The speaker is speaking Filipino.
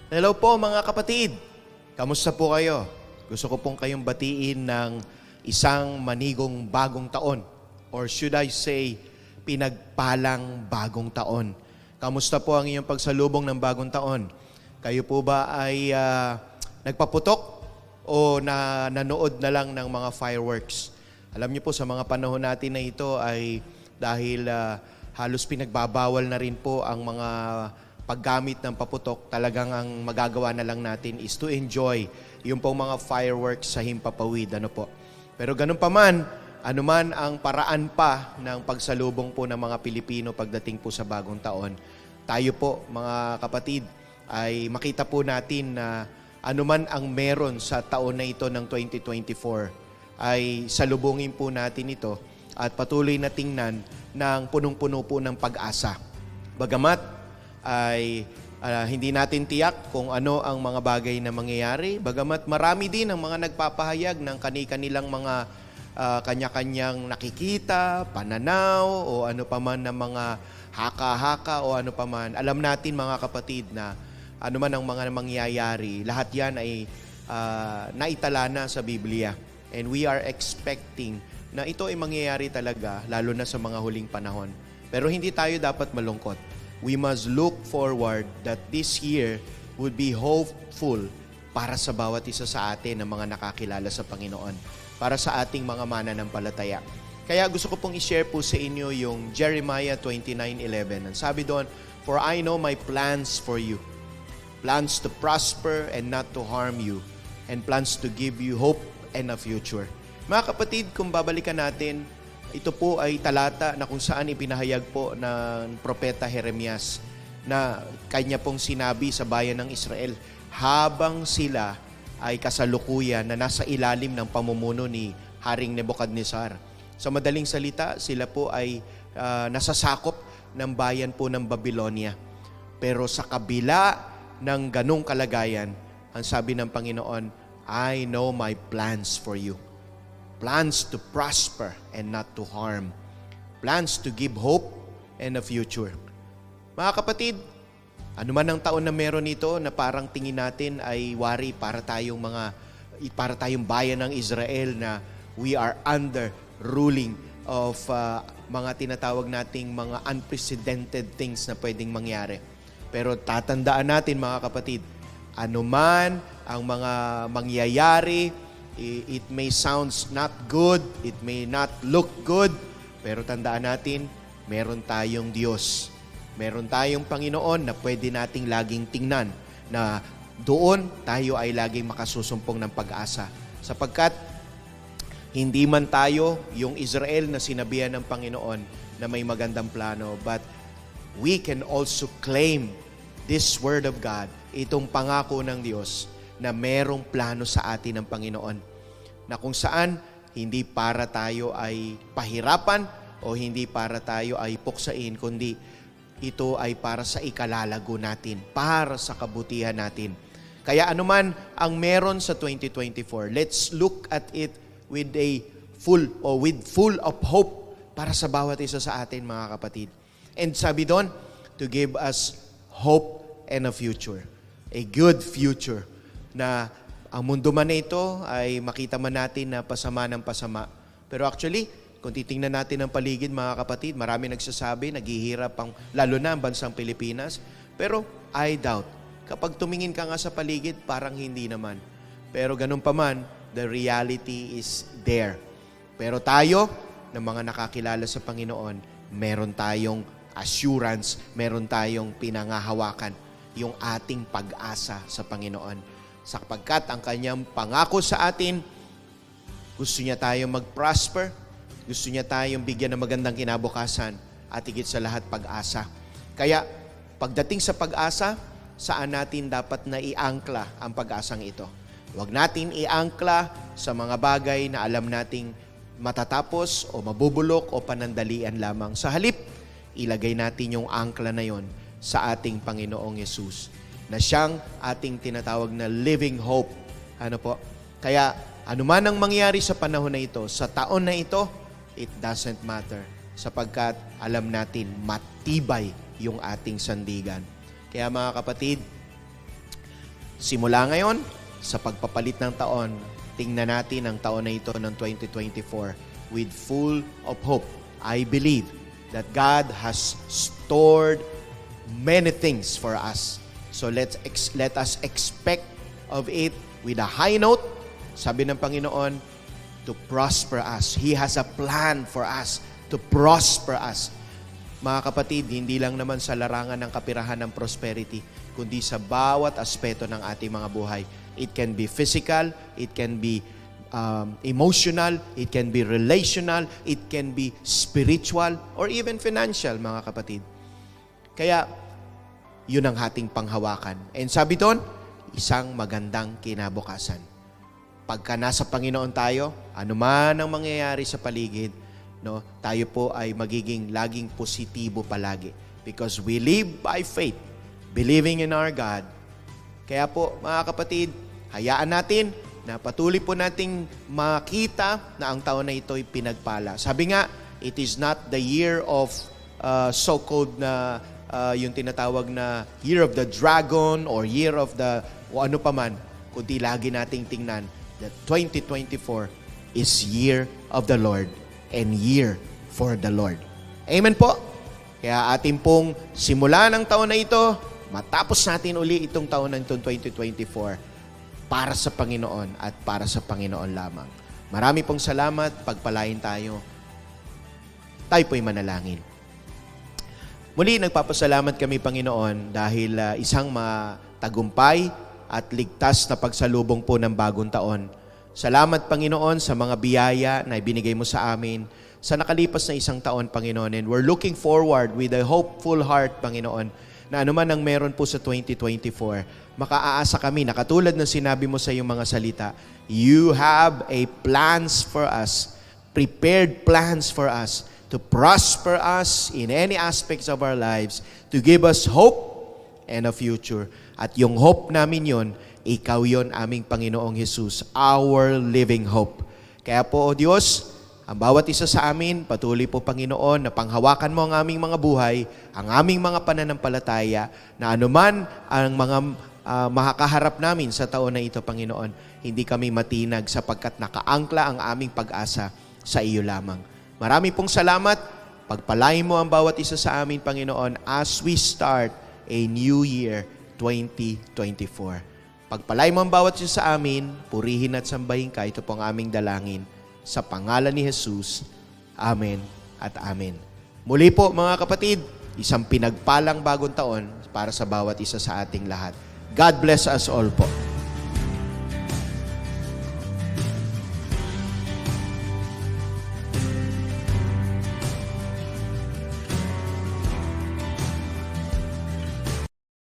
Hello po mga kapatid. Kamusta po kayo? Gusto ko pong kayong batiin ng isang manigong bagong taon. Or should I say, pinagpalang bagong taon. Kamusta po ang iyong pagsalubong ng bagong taon? Kayo po ba ay nagpaputok o nanood na lang ng mga fireworks? Alam niyo po sa mga panahon natin na ito ay dahil halos pinagbabawal na rin po ang mga paggamit ng paputok, talagang ang magagawa na lang natin is to enjoy yung pong mga fireworks sa himpapawid. Ano po? Pero ganun pa man, anuman ang paraan pa ng pagsalubong po ng mga Pilipino pagdating po sa bagong taon, tayo po mga kapatid ay makita po natin na anuman ang meron sa taon na ito ng 2024 ay salubungin po natin ito at patuloy na tingnan ng punong-puno po ng pag-asa. Bagamat ay hindi natin tiyak kung ano ang mga bagay na mangyayari. Bagamat marami din ang mga nagpapahayag ng kani-kanilang mga kanya-kanyang nakikita, pananaw, o ano paman ng mga haka-haka o ano paman. Alam natin mga kapatid na ano man ang mga mangyayari, lahat yan ay naitala na sa Biblia. And we are expecting na ito ay mangyayari talaga, lalo na sa mga huling panahon. Pero hindi tayo dapat malungkot. We must look forward that this year would be hopeful para sa bawat isa sa atin ng mga nakakilala sa Panginoon, para sa ating mga mananampalataya. Kaya gusto ko pong i-share po sa inyo yung Jeremiah 29:11. Ang sabi doon, "For I know my plans for you, plans to prosper and not to harm you, and plans to give you hope and a future." Mga kapatid, kung babalikan natin, ito po ay talata na kung saan ipinahayag po ng propeta Jeremias na kanya pong sinabi sa bayan ng Israel habang sila ay kasalukuyan na nasa ilalim ng pamumuno ni Haring Nebukadnezar. Sa madaling salita, sila po ay nasasakop ng bayan po ng Babylonia. Pero sa kabila ng ganong kalagayan, ang sabi ng Panginoon, "I know my plans for you. Plans to prosper and not to harm. Plans to give hope and a future." Mga kapatid, ano man ang taon na meron ito na parang tingin natin ay wari para tayong bayan ng Israel na we are under ruling of mga tinatawag nating mga unprecedented things na pwedeng mangyari. Pero tatandaan natin mga kapatid, ano man ang mga mangyayari, it may sounds not good, it may not look good, pero tandaan natin, meron tayong Diyos. Meron tayong Panginoon na pwede nating laging tingnan na doon tayo ay laging makasusumpong ng pag-asa. Sapagkat hindi man tayo yung Israel na sinabihan ng Panginoon na may magandang plano, but we can also claim this Word of God, itong pangako ng Diyos, na merong plano sa atin ng Panginoon, na kung saan hindi para tayo ay pahirapan o hindi para tayo ay puksain, kundi ito ay para sa ikalalago natin, para sa kabutihan natin. Kaya anuman ang meron sa 2024, let's look at it with full of hope para sa bawat isa sa atin mga kapatid. And sabi doon, to give us hope and a future, a good future, na ang mundo man na ito ay makita man natin na pasama ng pasama. Pero actually, kung titingnan natin ang paligid mga kapatid, marami nagsasabi, naghihirap lalo na ang bansang Pilipinas. Pero I doubt, kapag tumingin ka nga sa paligid, parang hindi naman. Pero ganun pa man, the reality is there. Pero tayo, na mga nakakilala sa Panginoon, meron tayong assurance, meron tayong pinangahawakan, yung ating pag-asa sa Panginoon. Sapagkat ang kanyang pangako sa atin, gusto niya tayong mag-prosper, gusto niya tayong bigyan ng magandang kinabukasan, at higit sa lahat pag-asa. Kaya pagdating sa pag-asa, saan natin dapat na iangkla ang pag-asang ito? Huwag natin iangkla sa mga bagay na alam nating matatapos o mabubulok o panandalian lamang. Sa halip, ilagay natin yung angkla na yon sa ating Panginoong Yesus, na siyang ating tinatawag na living hope. Ano po? Kaya, anuman ang mangyari sa panahon na ito, sa taon na ito, it doesn't matter. Sapagkat alam natin, matibay yung ating sandigan. Kaya mga kapatid, Simula ngayon, sa pagpapalit ng taon, tingnan natin ang taon na ito ng 2024 with full of hope. I believe that God has stored many things for us. So let us expect of it with a high note. Sabi ng Panginoon, to prosper us. He has a plan for us to prosper us. Mga kapatid, hindi lang naman sa larangan ng kapirahan ng prosperity, kundi sa bawat aspeto ng ating mga buhay. It can be physical, it can be emotional, it can be relational, it can be spiritual, or even financial, mga kapatid. Kaya, yun ang ating panghawakan. And sabi doon, isang magandang kinabukasan. Pagka nasa Panginoon tayo, anuman ang mangyayari sa paligid, no, tayo po ay magiging laging positibo palagi. Because we live by faith, believing in our God. Kaya po, mga kapatid, hayaan natin na patuloy po nating makita na ang taon na ito ay pinagpala. Sabi nga, it is not the year of so-called na yung tinatawag na year of the dragon or year of the o ano paman, kundi lagi nating tingnan that 2024 is year of the Lord and year for the Lord. Amen po? Kaya ating pong simula ng taon na ito, matapos natin uli itong taon ng 2024 para sa Panginoon at para sa Panginoon lamang. Marami pong salamat, pagpalain tayo. Tayo po'y manalangin. Muli, nagpapasalamat kami, Panginoon, dahil isang matagumpay at ligtas na pagsalubong po ng bagong taon. Salamat, Panginoon, sa mga biyaya na ibinigay mo sa amin sa nakalipas na isang taon, Panginoon. And we're looking forward with a hopeful heart, Panginoon, na anuman ang meron po sa 2024, makaaasa kami na katulad ng sinabi mo sa iyong mga salita, you have a plans for us, prepared plans for us, to prosper us in any aspects of our lives, to give us hope and a future. At yung hope namin yon, ikaw yon, aming Panginoong Jesus, our living hope. Kaya po, O Diyos, ang bawat isa sa amin, patuloy po, Panginoon, na panghawakan mo ang aming mga buhay, ang aming mga pananampalataya, na anuman ang mga makakaharap namin sa taon na ito, Panginoon, hindi kami matinag sapagkat nakaangkla ang aming pag-asa sa iyo lamang. Marami pong salamat. Pagpalain mo ang bawat isa sa amin, Panginoon, as we start a new year, 2024. Pagpalain mo ang bawat isa sa amin, purihin at sambahin ka. Ito po ang aming dalangin. Sa pangalan ni Jesus, Amen at Amen. Muli po, mga kapatid, isang pinagpalang bagong taon para sa bawat isa sa ating lahat. God bless us all po.